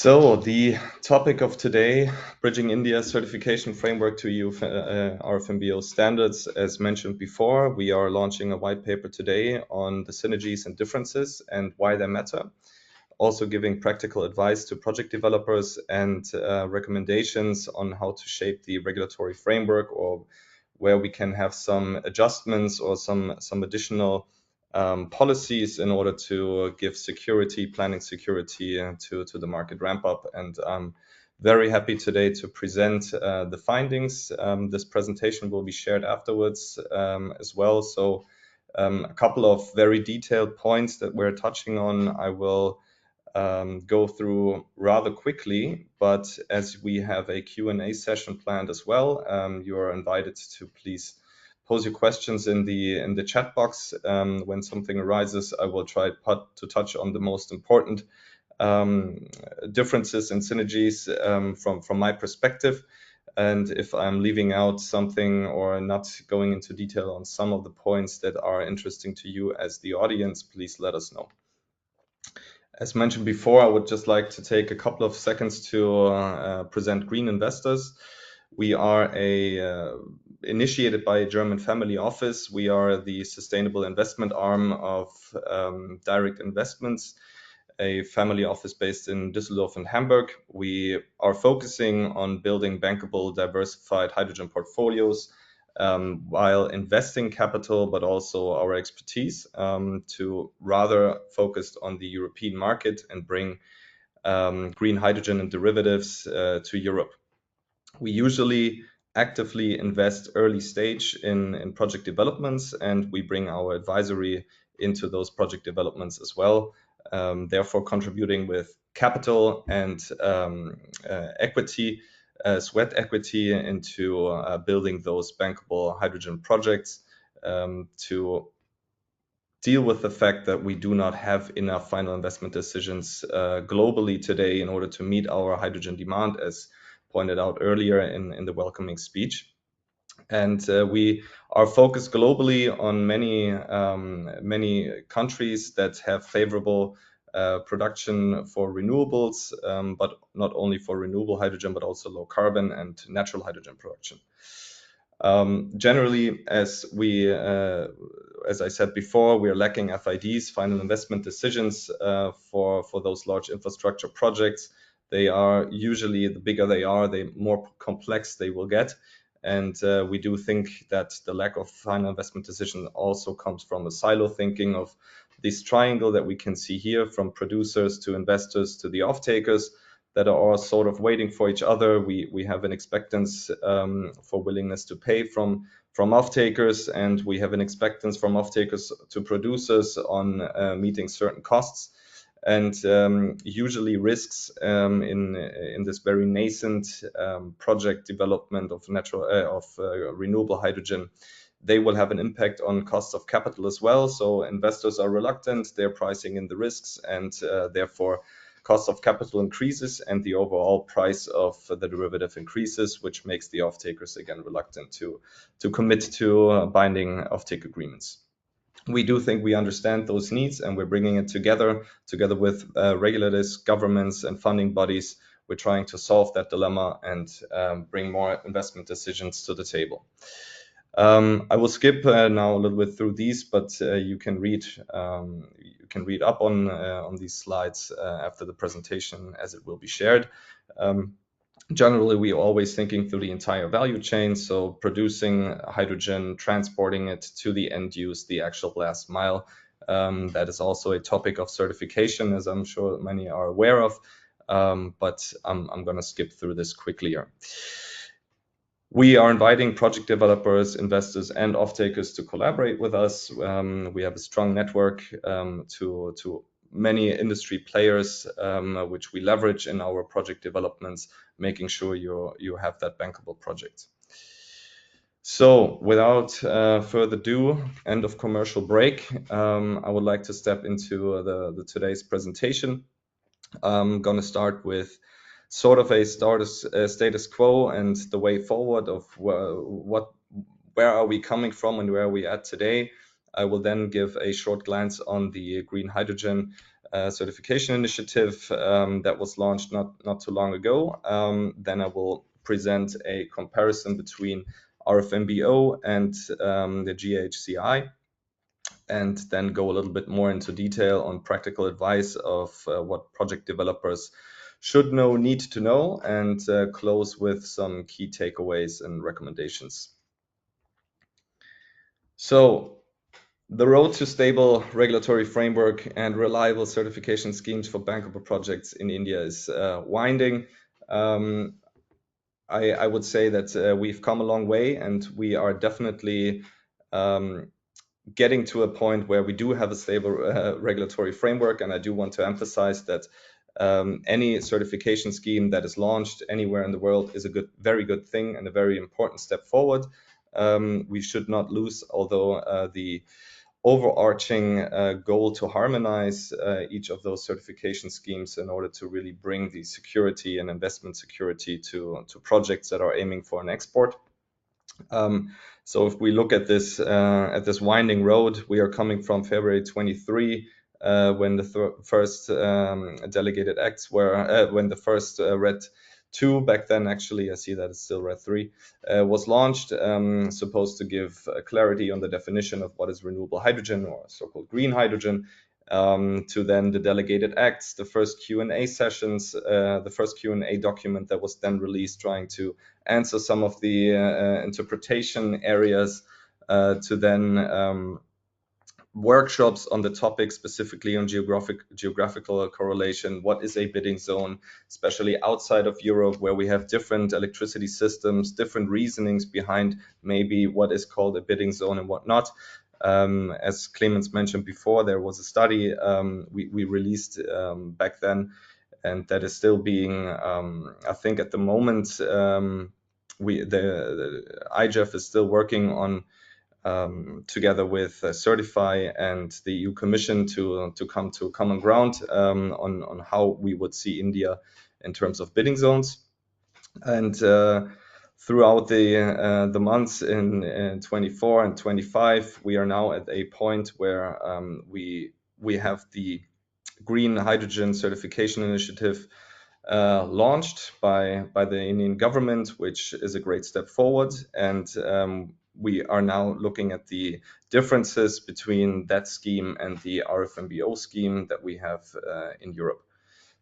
So the topic of today, bridging India's certification framework to EU RFNBO standards. As mentioned before, we are launching a white paper today on the synergies and differences and why they matter. Also giving practical advice to project developers and recommendations on how to shape the regulatory framework, or where we can have some adjustments or some additional policies in order to give security, planning security to the market ramp up. And I'm very happy today to present the findings. This presentation will be shared afterwards as well. So a couple of very detailed points that we're touching on, I will go through rather quickly, but as we have a Q&A session planned as well, you are invited to please pose your questions in the chat box. When something arises, I will try to touch on the most important differences and synergies from my perspective. And if I'm leaving out something or not going into detail on some of the points that are interesting to you as the audience, please let us know. As mentioned before, I would just like to take a couple of seconds to present Green Investors. We are initiated by a German family office. We are the sustainable investment arm of Direct Investments, a family office based in Düsseldorf and Hamburg. We are focusing on building bankable, diversified hydrogen portfolios while investing capital, but also our expertise to rather focus on the European market and bring green hydrogen and derivatives to Europe. We usually actively invest early stage in project developments, and we bring our advisory into those project developments as well, therefore contributing with capital and equity, sweat equity into building those bankable hydrogen projects to deal with the fact that we do not have enough final investment decisions globally today in order to meet our hydrogen demand, as pointed out earlier in the welcoming speech. And we are focused globally on many countries that have favorable production for renewables, but not only for renewable hydrogen, but also low carbon and natural hydrogen production. Generally, as I said before, we are lacking FIDs, final investment decisions, for those large infrastructure projects. They are usually, the bigger they are, the more complex they will get. And we do think that the lack of final investment decision also comes from a silo thinking of this triangle that we can see here, from producers to investors to the off-takers, that are all sort of waiting for each other. We have an expectance for willingness to pay from off-takers, and we have an expectance from off-takers to producers on meeting certain costs. And usually risks in this very nascent project development of renewable hydrogen, they will have an impact on cost of capital as well. So investors are reluctant, they're pricing in the risks, and therefore cost of capital increases and the overall price of the derivative increases, which makes the off-takers again reluctant to commit to binding off-take agreements. We do think we understand those needs, and we're bringing it together with regulators, governments, and funding bodies. We're trying to solve that dilemma and bring more investment decisions to the table. I will skip now a little bit through these, but you can read up on these slides after the presentation, as it will be shared. Generally, we are always thinking through the entire value chain, so producing hydrogen, transporting it to the end use, the actual last mile. That is also a topic of certification, as I'm sure many are aware of, but I'm going to skip through this quickly here. We are inviting project developers, investors, and off-takers to collaborate with us. We have a strong network to many industry players, which we leverage in our project developments, making sure you have that bankable project. So without further ado, end of commercial break, I would like to step into the today's presentation. I'm going to start with sort of a status quo and the way forward of where are we coming from and where are we at today. I will then give a short glance on the green hydrogen certification initiative that was launched not too long ago. Then I will present a comparison between RFNBO and the GHCI, and then go a little bit more into detail on practical advice of what project developers should know, need to know, and close with some key takeaways and recommendations. So, the road to stable regulatory framework and reliable certification schemes for bankable projects in India is winding. I would say that we've come a long way, and we are definitely getting to a point where we do have a stable regulatory framework. And I do want to emphasize that any certification scheme that is launched anywhere in the world is a very good thing and a very important step forward. We should not lose, although the overarching goal to harmonize each of those certification schemes in order to really bring the security and investment security to projects that are aiming for an export. So if we look at this winding road, we are coming from February 23, when the first delegated acts were, when the first RED 2, back then actually, I see that it's still RED 3, was launched, supposed to give clarity on the definition of what is renewable hydrogen, or so-called green hydrogen, to then the delegated acts, the first Q&A sessions, the first Q&A document that was then released trying to answer some of the interpretation areas, to then workshops on the topic, specifically on geographical correlation. What is a bidding zone, especially outside of Europe, where we have different electricity systems, different reasonings behind maybe what is called a bidding zone and what not. As Clemens mentioned before, there was a study we released back then, and that is still being, I think at the moment, the IGEF is still working on, together with Certify and the EU Commission, to come to common ground on how we would see India in terms of bidding zones. And throughout the months in 24 and 25, we are now at a point where we have the green hydrogen certification initiative launched by the Indian government, which is a great step forward. And we are now looking at the differences between that scheme and the RFNBO scheme that we have in Europe.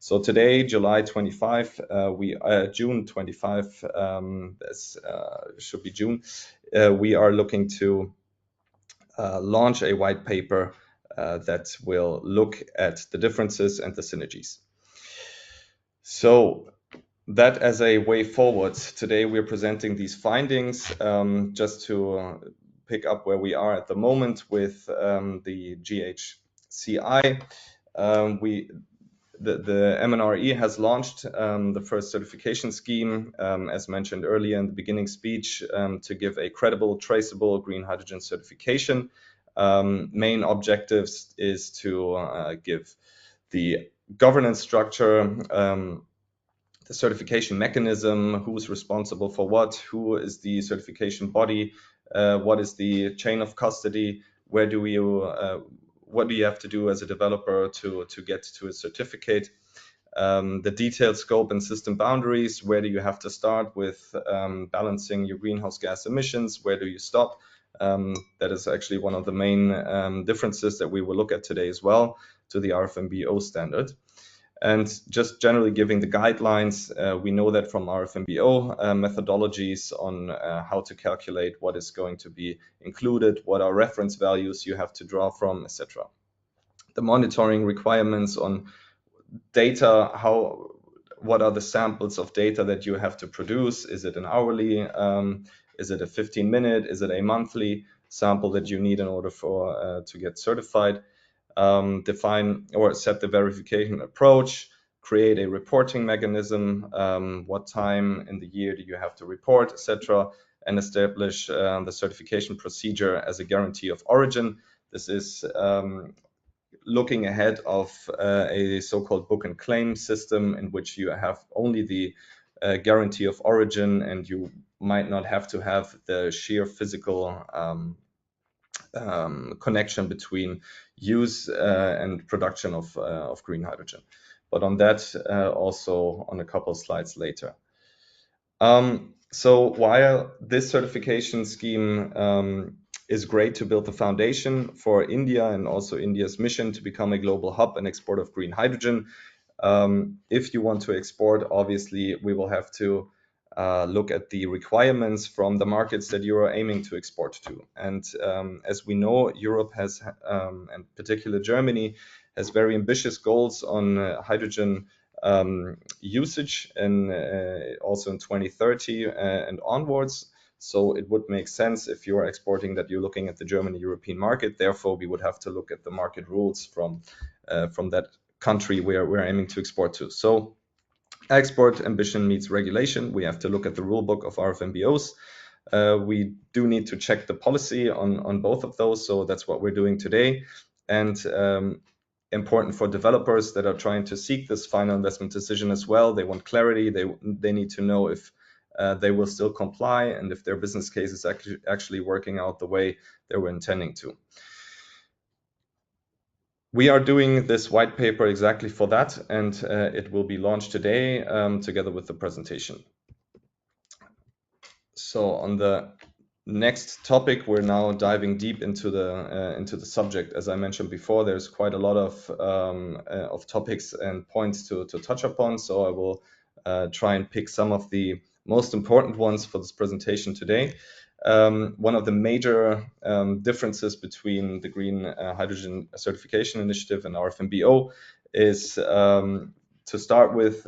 So today, July 25, June 25, this should be June, we are looking to launch a white paper that will look at the differences and the synergies. So that as a way forward, today we're presenting these findings just to pick up where we are at the moment with the GHCI. The MNRE has launched the first certification scheme, as mentioned earlier in the beginning speech, to give a credible, traceable green hydrogen certification. Main objectives is to give the governance structure, the certification mechanism, who's responsible for what, who is the certification body, what is the chain of custody, what do you have to do as a developer to get to a certificate, the detailed scope and system boundaries, where do you have to start with balancing your greenhouse gas emissions, where do you stop. That is actually one of the main differences that we will look at today as well to the RFNBO standard. And just generally giving the guidelines, we know that from RFNBO methodologies on how to calculate what is going to be included, what are reference values you have to draw from, etc. The monitoring requirements on data, what are the samples of data that you have to produce? Is it an hourly? Is it a 15-minute? Is it a monthly sample that you need in order for to get certified? Define or set the verification approach, create a reporting mechanism, what time in the year do you have to report, etc., and establish the certification procedure as a guarantee of origin. This is looking ahead of a so-called book and claim system in which you have only the guarantee of origin, and you might not have to have the sheer physical connection between use and production of green hydrogen. But on that, also on a couple of slides later. So while this certification scheme is great to build the foundation for India and also India's mission to become a global hub and exporter of green hydrogen, if you want to export, obviously we will have to look at the requirements from the markets that you are aiming to export to. And as we know, Europe has, and particularly Germany, has very ambitious goals on hydrogen usage, and also in 2030 and onwards. So it would make sense if you are exporting that you're looking at the German European market. Therefore, we would have to look at the market rules from that country where we're aiming to export to. So export ambition meets regulation. We have to look at the rule book of RFNBOs. We do need to check the policy on both of those. So that's what we're doing today. And important for developers that are trying to seek this final investment decision as well. They want clarity. They need to know if they will still comply and if their business case is actually working out the way they were intending to. We are doing this white paper exactly for that, and it will be launched today together with the presentation. So on the next topic, we're now diving deep into the subject. As I mentioned before, there's quite a lot of topics and points to touch upon. So I will try and pick some of the most important ones for this presentation today. One of the major differences between the Green Hydrogen Certification Initiative and RFNBO is, to start with,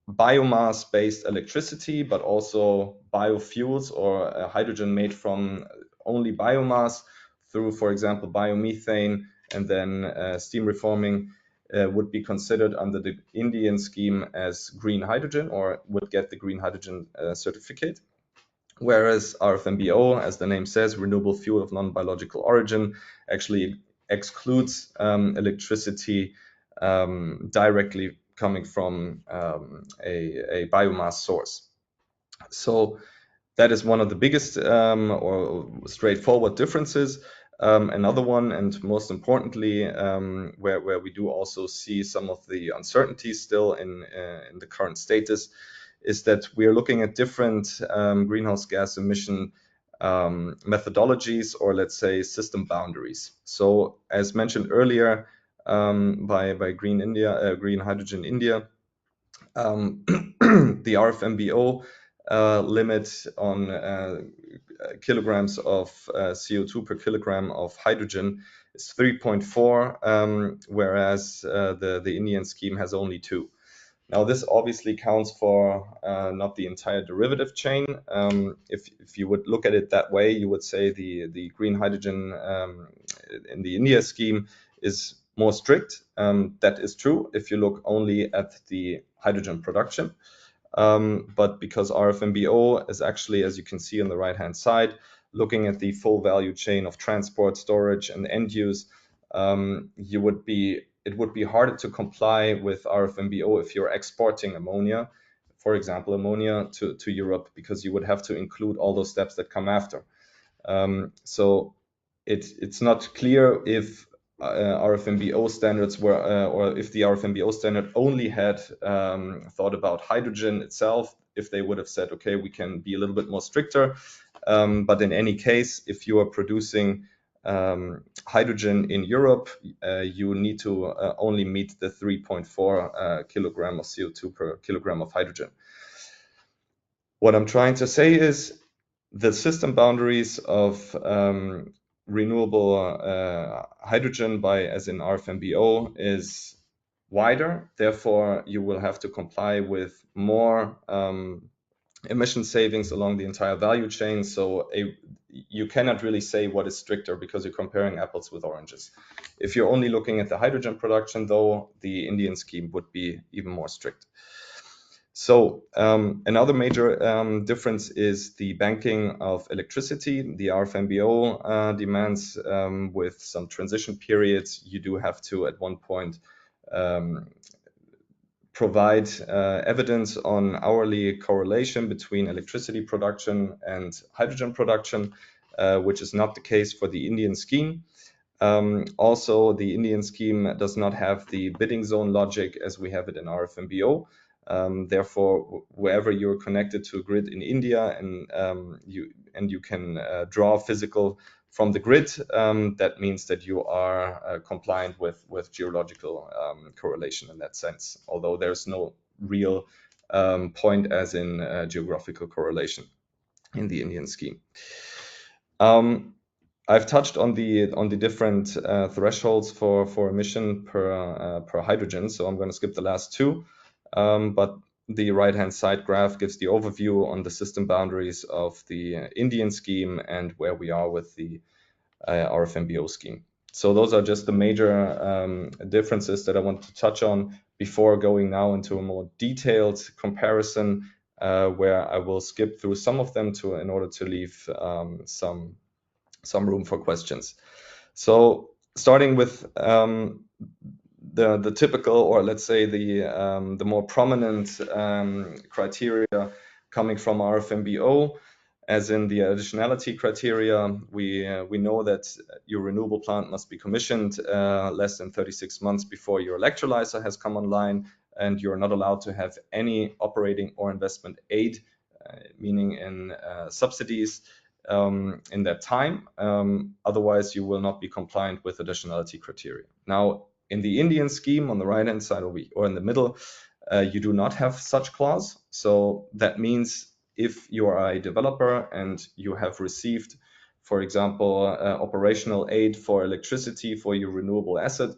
biomass-based electricity, but also biofuels or hydrogen made from only biomass through, for example, biomethane and then steam reforming would be considered under the Indian scheme as green hydrogen, or would get the green hydrogen certificate. Whereas RFNBO, as the name says, renewable fuel of non-biological origin, actually excludes electricity directly coming from a biomass source. So that is one of the biggest or straightforward differences. Another one, and most importantly, where we do also see some of the uncertainties still in the current status, is that we are looking at different greenhouse gas emission methodologies, or let's say system boundaries. So as mentioned earlier by Green Hydrogen India, the RFNBO limit on kilograms of CO2 per kilogram of hydrogen is 3.4, whereas the Indian scheme has only 2. Now, this obviously counts for not the entire derivative chain. If you would look at it that way, you would say the green hydrogen in the India scheme is more strict. That is true if you look only at the hydrogen production. But because RFNBO is actually, as you can see on the right-hand side, looking at the full value chain of transport, storage, and end use, it would be harder to comply with RFNBO if you're exporting ammonia, for example, ammonia to Europe, because you would have to include all those steps that come after. So it's not clear if RFNBO standards were, or if the RFNBO standard only had thought about hydrogen itself, if they would have said, okay, we can be a little bit more stricter. But in any case, if you are producing hydrogen in Europe, you need to only meet the 3.4 kilogram of CO2 per kilogram of hydrogen. What I'm trying to say is the system boundaries of renewable hydrogen as in RFNBO is wider. Therefore, you will have to comply with more emission savings along the entire value chain. So you cannot really say what is stricter because you're comparing apples with oranges. If you're only looking at the hydrogen production, though, the Indian scheme would be even more strict. So another major difference is the banking of electricity. The RFNBO demands with some transition periods, you do have to at one point provide evidence on hourly correlation between electricity production and hydrogen production. which is not the case for the Indian scheme. Also, the Indian scheme does not have the bidding zone logic as we have it in RFNBO. Therefore, wherever you're connected to a grid in India and you can draw physical from the grid, that means that you are compliant with geological correlation in that sense, although there's no real point as in geographical correlation in the Indian scheme. I've touched on the different thresholds for emission per hydrogen, so I'm going to skip the last two. But the right-hand side graph gives the overview on the system boundaries of the Indian scheme and where we are with the RFNBO scheme. So those are just the major differences that I want to touch on before going now into a more detailed comparison, where I will skip through some of them in order to leave some room for questions. So starting with the typical, or let's say the more prominent criteria coming from RFNBO, as in the additionality criteria, we know that your renewable plant must be commissioned less than 36 months before your electrolyzer has come online, and you're not allowed to have any operating or investment aid, meaning in subsidies, in that time. Otherwise, you will not be compliant with additionality criteria. Now, in the Indian scheme, on the right-hand side or in the middle, you do not have such clause. So that means if you are a developer and you have received, for example, operational aid for electricity for your renewable asset,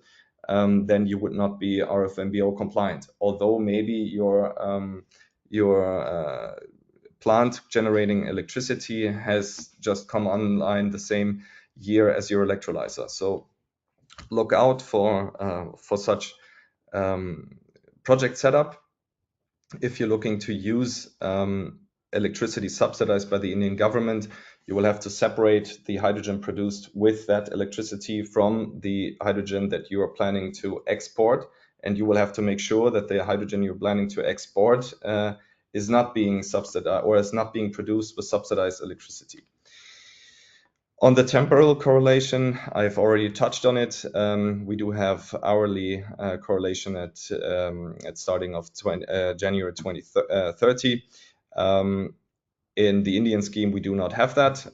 then you would not be RFNBO compliant. Although maybe your plant generating electricity has just come online the same year as your electrolyzer. So look out for such project setup. If you're looking to use electricity subsidized by the Indian government, you will have to separate the hydrogen produced with that electricity from the hydrogen that you are planning to export. And you will have to make sure that the hydrogen you're planning to export is not being subsidized or is not being produced with subsidized electricity. On the temporal correlation, I've already touched on it. We do have hourly correlation at starting of January 2030. In the Indian scheme, we do not have that.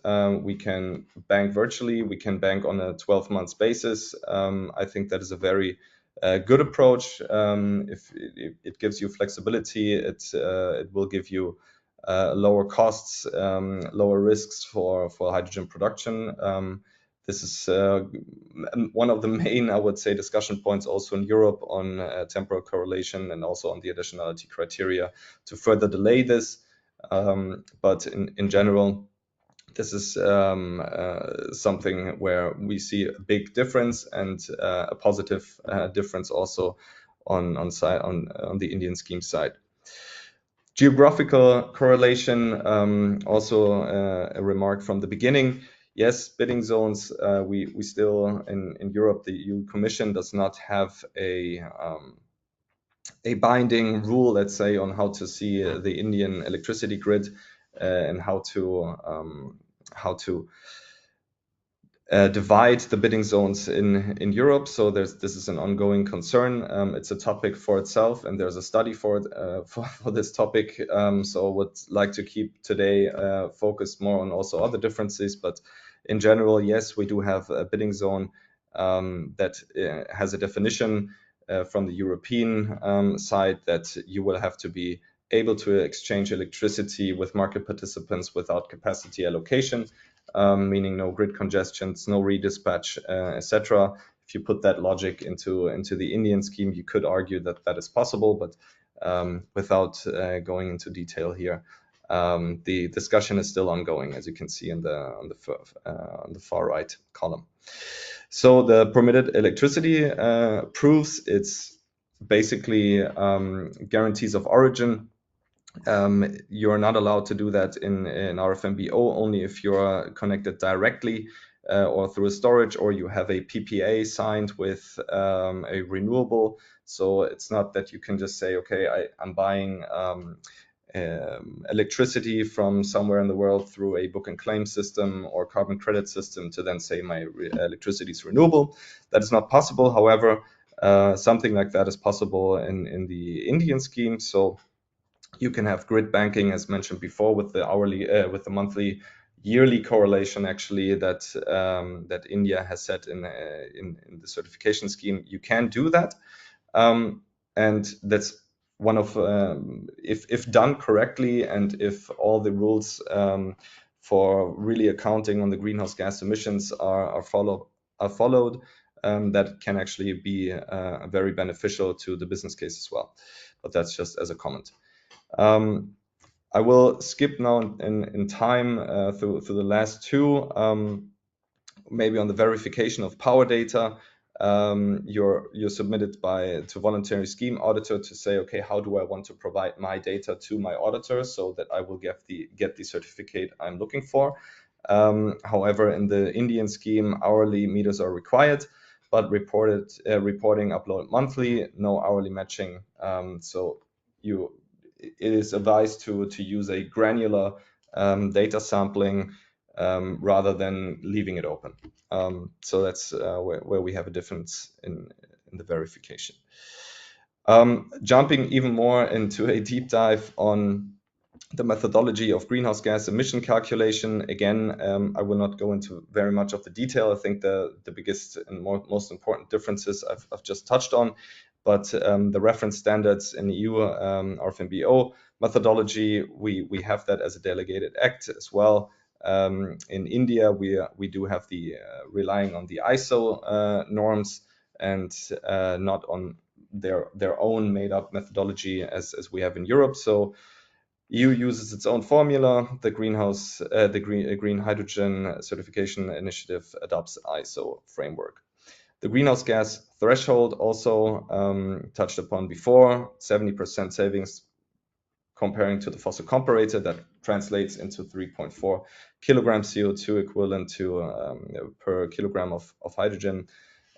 We can bank virtually. We can bank on a 12-month basis. I think that is a very good approach. If it gives you flexibility, it will give you lower costs, lower risks for hydrogen production. This is one of the main, I would say, discussion points also in Europe on temporal correlation and also on the additionality criteria to further delay this. But in general, this is something where we see a big difference and a positive difference also on the Indian scheme side. Geographical correlation, also a remark from the beginning. Yes, bidding zones, we still, in Europe, the EU Commission does not have a binding rule, let's say, on how to see the Indian electricity grid and how to divide the bidding zones in Europe. So this is an ongoing concern. It's a topic for itself, and there's a study for it for this topic. So I would like to keep today focused more on also other differences. But in general, yes, we do have a bidding zone that has a definition from the European side that you will have to be able to exchange electricity with market participants without capacity allocation. Meaning no grid congestions, no redispatch, etc. If you put that logic into the Indian scheme, you could argue that that is possible, but without going into detail here, the discussion is still ongoing, as you can see on the far right column. So the permitted electricity proofs, it's basically guarantees of origin. You're not allowed to do that in RFNBO only if you're connected directly or through a storage, or you have a PPA signed with a renewable. So it's not that you can just say, okay, I'm buying electricity from somewhere in the world through a book and claim system or carbon credit system to then say my electricity is renewable. That is not possible. However, something like that is possible in the Indian scheme. So you can have grid banking, as mentioned before, with the hourly, with the monthly, yearly correlation actually that that India has set in the certification scheme. You can do that, and that's one of if done correctly and if all the rules for really accounting on the greenhouse gas emissions are followed, that can actually be very beneficial to the business case as well. But that's just as a comment. I will skip now in time through the last two. Maybe on the verification of power data, you're submitted to voluntary scheme auditor to say, okay, how do I want to provide my data to my auditor so that I will get the certificate I'm looking for. However, in the Indian scheme, hourly meters are required, but reporting uploaded monthly, no hourly matching. So it is advised to use a granular data sampling rather than leaving it open. So that's where we have a difference in the verification. Jumping even more into a deep dive on the methodology of greenhouse gas emission calculation. Again, I will not go into very much of the detail. I think the biggest and most important differences I've just touched on, but the reference standards in EU RFNBO methodology, we have that as a delegated act as well. In India, we do have the relying on the ISO norms and not on their own made up methodology as we have in Europe. So EU uses its own formula. The Green Hydrogen Certification Initiative adopts ISO framework. The greenhouse gas threshold also touched upon before, 70% savings comparing to the fossil comparator. That translates into 3.4 kilograms CO2 equivalent to per kilogram of hydrogen.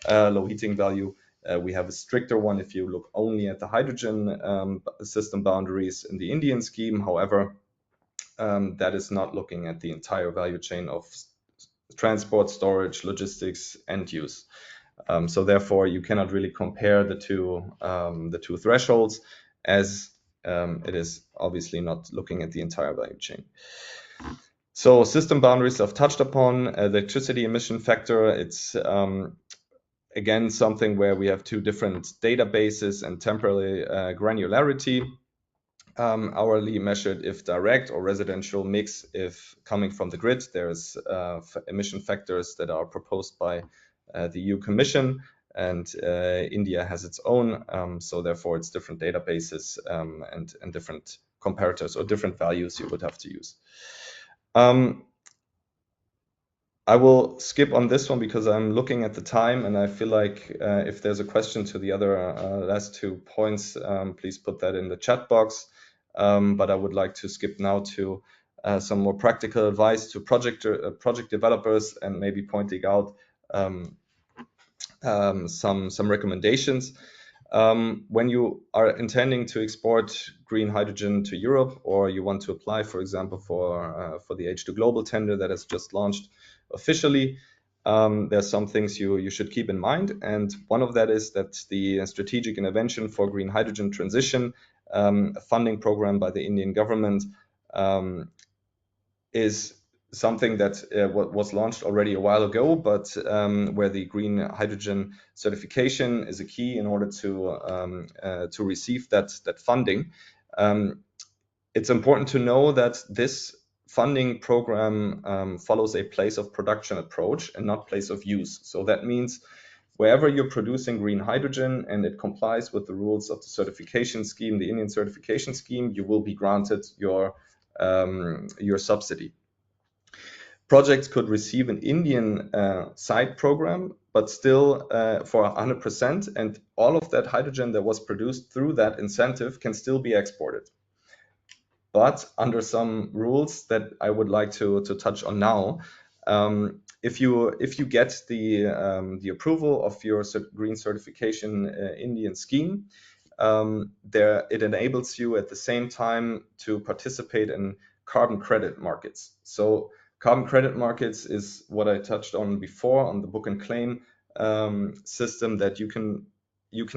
Low heating value. We have a stricter one if you look only at the hydrogen system boundaries in the Indian scheme. However, that is not looking at the entire value chain of transport, storage, logistics, and use. So therefore, you cannot really compare the two thresholds, as it is obviously not looking at the entire value chain. So system boundaries I've touched upon. Electricity emission factor, it's again something where we have two different databases and temporary granularity. Hourly measured if direct, or residential mix if coming from the grid. There's emission factors that are proposed by the EU Commission, and India has its own, so therefore it's different databases and different comparators or different values you would have to use. I will skip on this one because I'm looking at the time, and I feel like if there's a question to the other last 2 points, please put that in the chat box. But I would like to skip now to some more practical advice to project developers, and maybe pointing out some recommendations. When you are intending to export green hydrogen to Europe, or you want to apply, for example, for the H2 Global tender that has just launched officially, there's some things you should keep in mind. And one of that is that the Strategic Intervention for Green Hydrogen Transition, a funding program by the Indian government, is something that was launched already a while ago, but where the green hydrogen certification is a key in order to receive that funding. It's important to know that this funding program follows a place of production approach and not place of use. So that means wherever you're producing green hydrogen and it complies with the rules of the certification scheme, the Indian certification scheme, you will be granted your subsidy. Projects could receive an Indian side program, but still for 100%, and all of that hydrogen that was produced through that incentive can still be exported, but under some rules that I would like to touch on now. If you get the approval of your green certification Indian scheme, it enables you at the same time to participate in carbon credit markets. So carbon credit markets is what I touched on before on the book and claim system, that you can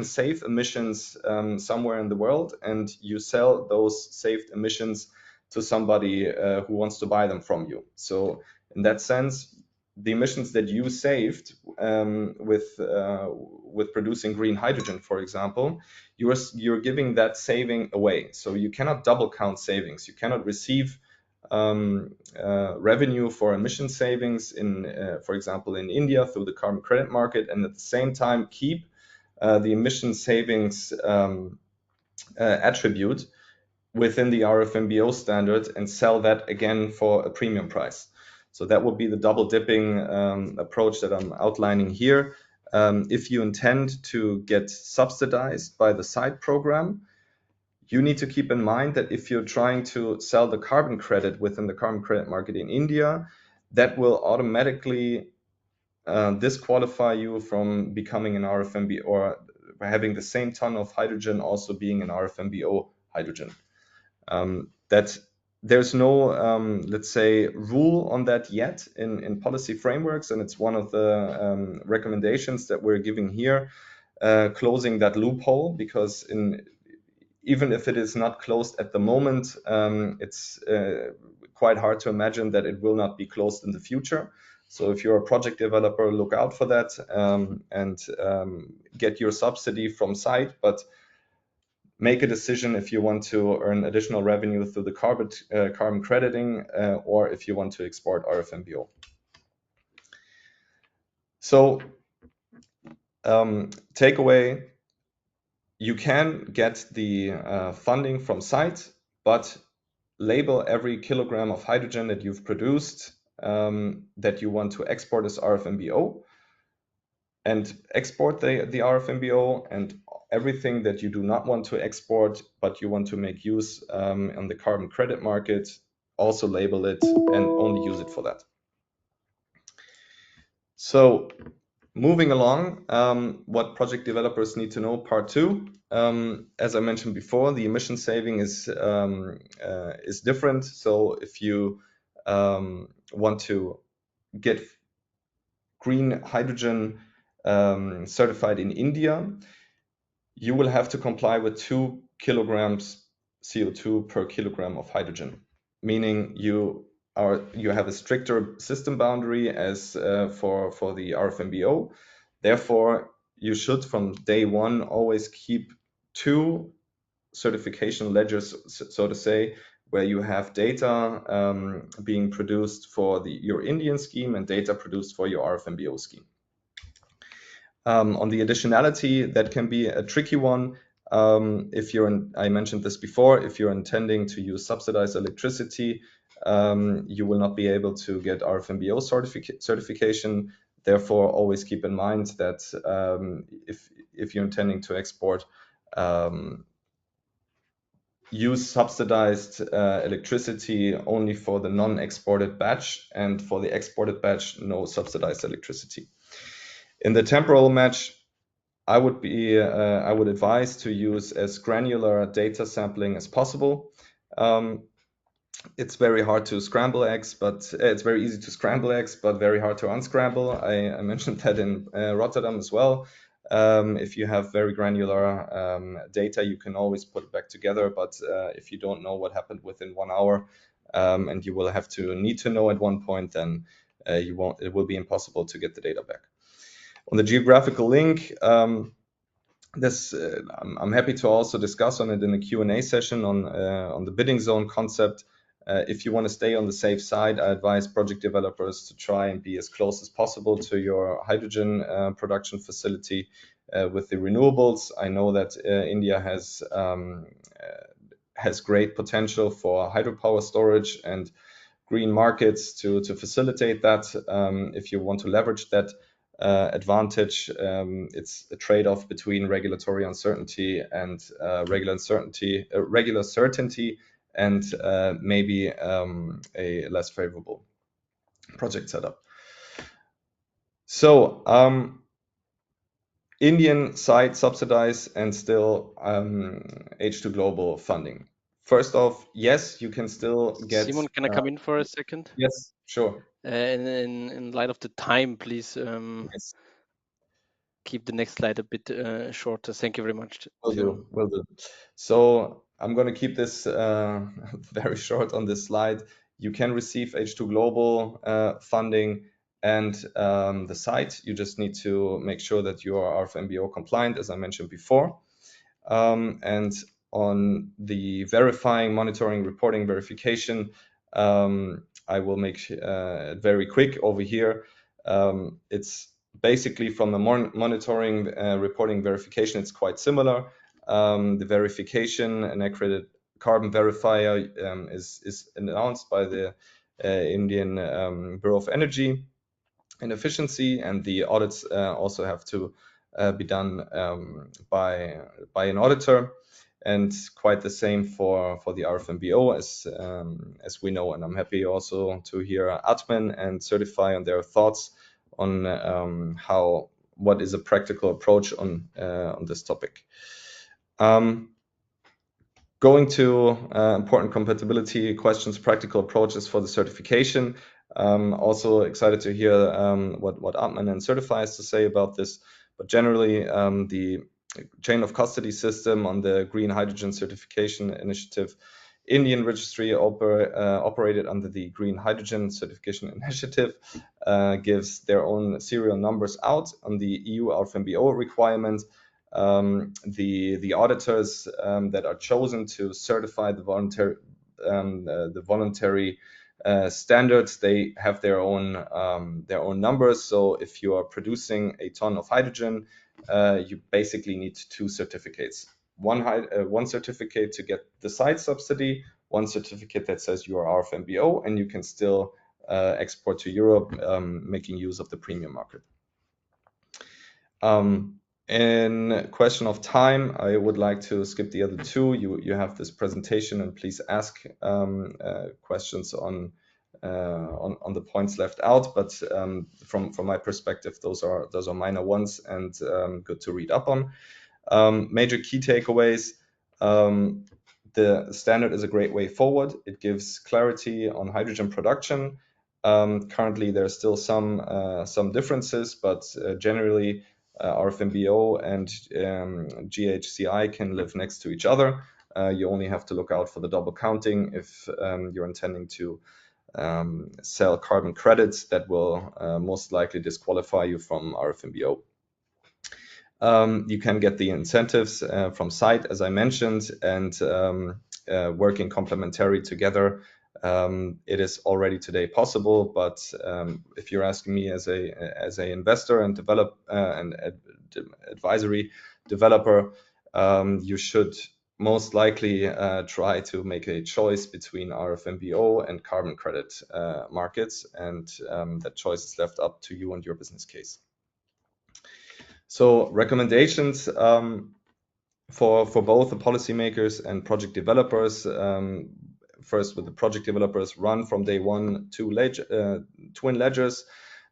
save emissions somewhere in the world, and you sell those saved emissions to somebody who wants to buy them from you. So in that sense, the emissions that you saved with producing green hydrogen, for example, you're giving that saving away. So you cannot double count savings. You cannot receive revenue for emission savings for example, in India through the carbon credit market, and at the same time keep the emission savings attribute within the RFNBO standard and sell that again for a premium price. So that would be the double dipping approach that I'm outlining here. If you intend to get subsidized by the site program, you need to keep in mind that if you're trying to sell the carbon credit within the carbon credit market in India, that will automatically disqualify you from becoming an RFNBO, or having the same ton of hydrogen also being an RFNBO hydrogen. That there's no, let's say, rule on that yet in policy frameworks, and it's one of the recommendations that we're giving here, closing that loophole, because even if it is not closed at the moment, it's quite hard to imagine that it will not be closed in the future. So if you're a project developer, look out for that and get your subsidy from site, but make a decision if you want to earn additional revenue through the carbon crediting or if you want to export RFNBO. So takeaway, you can get the funding from site, but label every kilogram of hydrogen that you've produced that you want to export as RFNBO, and export the RFNBO, and everything that you do not want to export but you want to make use on the carbon credit market, also label it and only use it for that. So moving along, what project developers need to know, part 2. As I mentioned before, the emission saving is different. So if you want to get green hydrogen certified in India, you will have to comply with 2 kilograms CO2 per kilogram of hydrogen, meaning you have a stricter system boundary as for the RFNBO. Therefore, you should from day one always keep 2 certification ledgers, so to say, where you have data being produced for your Indian scheme and data produced for your RFNBO scheme. On the additionality, that can be a tricky one. I mentioned this before, if you're intending to use subsidized electricity, you will not be able to get RFNBO certification. Therefore, always keep in mind that if you're intending to export, use subsidized electricity only for the non-exported batch, and for the exported batch, no subsidized electricity. In the temporal match, I would advise to use as granular data sampling as possible. It's very hard to scramble eggs, but it's very easy to scramble eggs, but very hard to unscramble. I mentioned that in Rotterdam as well. If you have very granular data, you can always put it back together. But if you don't know what happened within 1 hour, and you will need to know at one point, then it will be impossible to get the data back. On the geographical link, I'm happy to also discuss on it in a Q&A session on the bidding zone concept. If you want to stay on the safe side, I advise project developers to try and be as close as possible to your hydrogen production facility with the renewables. I know that India has great potential for hydropower storage and green markets to facilitate that. If you want to leverage that advantage, it's a trade-off between regulatory uncertainty and regular certainty, and maybe a less favorable project setup. So Indian side subsidized and still H2 Global funding. First off, yes, you can still get. Simon, can I come in for a second? Yes, sure. In light of the time, please Yes, keep the next slide a bit shorter. Thank you very much, will Simon. do. Will do. So I'm going to keep this very short on this slide. You can receive H2 Global funding and the site. You just need to make sure that you are RFNBO compliant, as I mentioned before. And on the verifying, monitoring, reporting, verification, I will make it very quick over here. It's basically from the monitoring, reporting, verification, it's quite similar. The verification, an accredited carbon verifier is announced by the Indian Bureau of Energy and Efficiency, and the audits also have to be done by an auditor, and quite the same for the RFNBO as we know. And I'm happy also to hear Atman and Certify on their thoughts on what is a practical approach on this topic. Going to important compatibility questions, practical approaches for the certification. Also excited to hear what Atman and Certify has to say about this. But generally, the chain of custody system on the Green Hydrogen Certification Initiative Indian registry operated under the Green Hydrogen Certification Initiative gives their own serial numbers out on the EU RFNBO requirement. The auditors that are chosen to certify the voluntary standards, they have their own numbers. So if you are producing a ton of hydrogen, you basically need two certificates. One certificate to get the site subsidy, one certificate that says you are RFNBO, and you can still export to Europe, making use of the premium market. In question of time, I would like to skip the other two. You have this presentation, and please ask questions on the points left out. But from my perspective, those are minor ones and good to read up on. Major key takeaways. The standard is a great way forward. It gives clarity on hydrogen production. Currently, there are still some differences, but generally, RFNBO and GHCI can live next to each other. You only have to look out for the double counting if you're intending to sell carbon credits that will most likely disqualify you from RFNBO. You can get the incentives from site, as I mentioned, and working complementary together. It is already today possible, but if you're asking me as a investor and advisory developer, you should most likely try to make a choice between RFNBO and carbon credit markets, and that choice is left up to you and your business case. So recommendations for both the policymakers and project developers. First, with the project developers, run from day one to twin ledgers,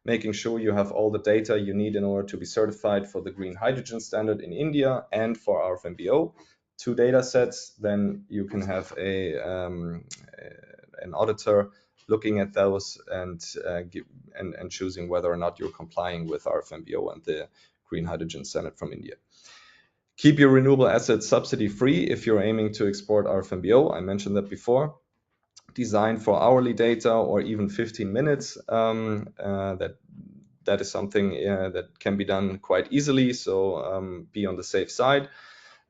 making sure you have all the data you need in order to be certified for the green hydrogen standard in India and for RFNBO. Two data sets, then you can have an auditor looking at those and choosing whether or not you're complying with RFNBO and the green hydrogen standard from India. Keep your renewable assets subsidy free if you're aiming to export RFNBO. I mentioned that before. Design for hourly data or even 15 minutes. That is something that can be done quite easily. So be on the safe side.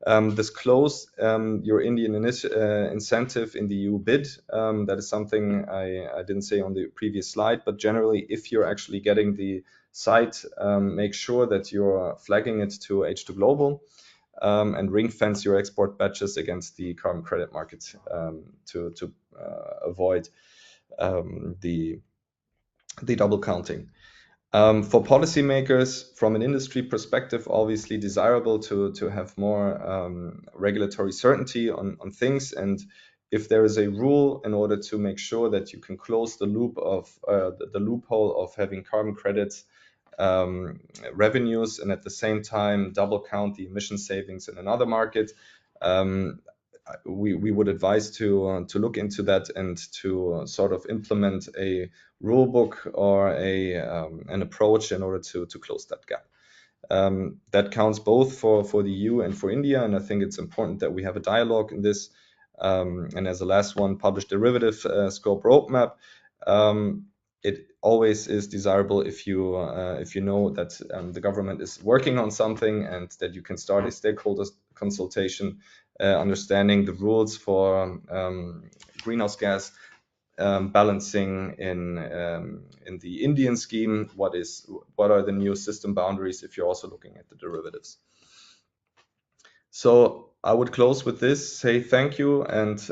Disclose your Indian incentive in the EU bid. That is something I didn't say on the previous slide, but generally, if you're actually getting the site, make sure that you're flagging it to H2 Global and ring fence your export batches against the carbon credit market to avoid the double counting. For policymakers, from an industry perspective, obviously desirable to have more regulatory certainty on things. And if there is a rule in order to make sure that you can close the loop of the loophole of having carbon credits revenues and at the same time double count the emission savings in another market, we would advise to look into that and to sort of implement a rule book or an approach in order to close that gap. That counts both for the EU and for India, and I think it's important that we have a dialogue in this. And as the last one, published derivative scope roadmap. It always is desirable if you know that the government is working on something and that you can start a stakeholder consultation, understanding the rules for greenhouse gas balancing in the Indian scheme. What are the new system boundaries if you're also looking at the derivatives? So I would close with this, say thank you, and